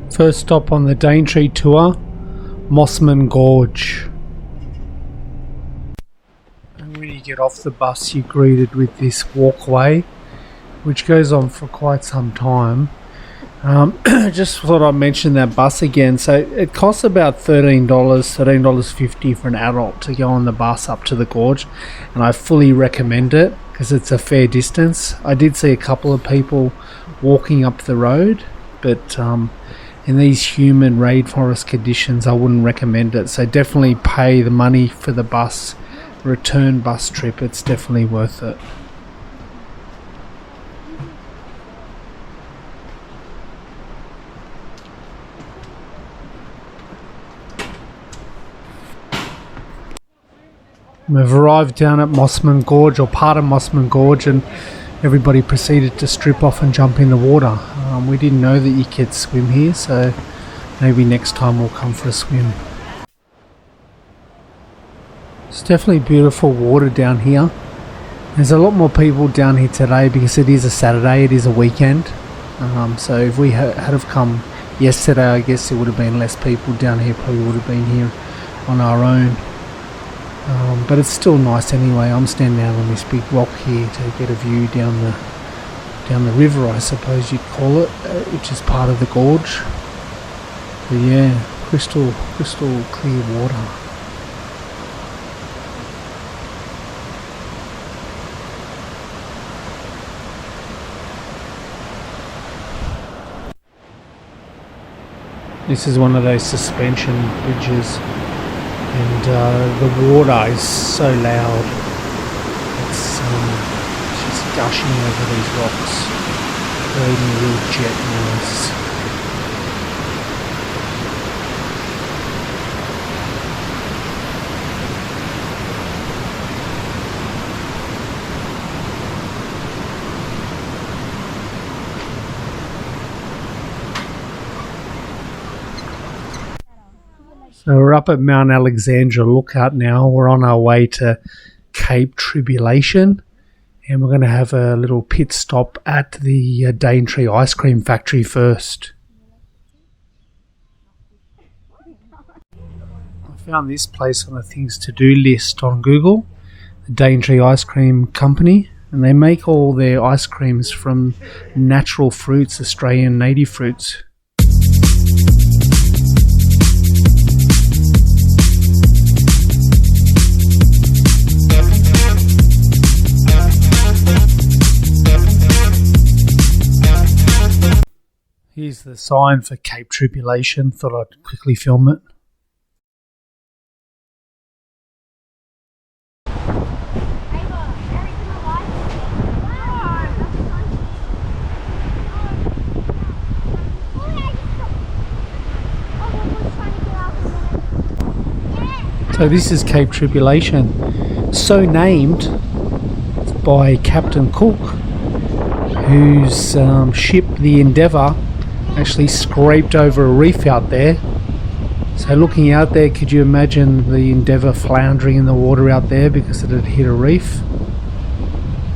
First stop on the Daintree tour, Mossman Gorge. And when you get off the bus, you're greeted with this walkway, which goes on for quite some time. Just thought I'd mention that bus again. So it costs about $13.50 for an adult to go on the bus up to the gorge, and I fully recommend it because it's a fair distance. I did see a couple of people walking up the road, but in these humid rainforest conditions I wouldn't recommend it. So definitely pay the money for the bus return bus trip. It's definitely worth it. We've arrived down at Mossman Gorge, or part of Mossman Gorge, and everybody proceeded to strip off and jump in the water. We didn't know that you could swim here, so maybe next time we'll come for a swim. It's definitely beautiful water down here. There's a lot more people down here today because it is a Saturday, it is a weekend. So if we had have come yesterday, I guess there would have been less people down here, probably would have been here on our own. But it's still nice anyway. I'm standing out on this big rock here to get a view down the river, I suppose you'd call it, which is part of the gorge. But yeah, crystal clear water. This is one of those suspension bridges. And the water is so loud, it's just gushing over these rocks, creating a real jet noise. So we're up at Mount Alexandra lookout now. We're on our way to Cape Tribulation, and we're going to have a little pit stop at the Daintree Ice Cream factory first. I found this place on the things to do list on Google, the Daintree Ice Cream Company, and they make all their ice creams from natural fruits, Australian native fruits. Here's the sign for Cape Tribulation. Thought I'd quickly film it. So this is Cape Tribulation. So named by Captain Cook, whose ship, the Endeavour, actually scraped over a reef out there. So looking out there, could you imagine the Endeavour floundering in the water out there because it had hit a reef,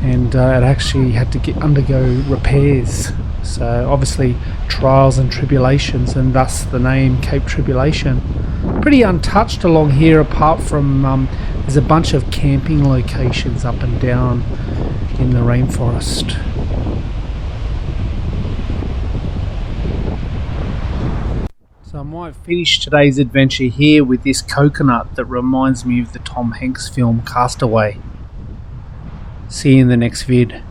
and it actually had to undergo repairs. So obviously trials and tribulations, and thus the name Cape Tribulation. Pretty untouched along here, apart from there's a bunch of camping locations up and down in the rainforest. So I might finish today's adventure here with this coconut that reminds me of the Tom Hanks film Castaway. See you in the next vid.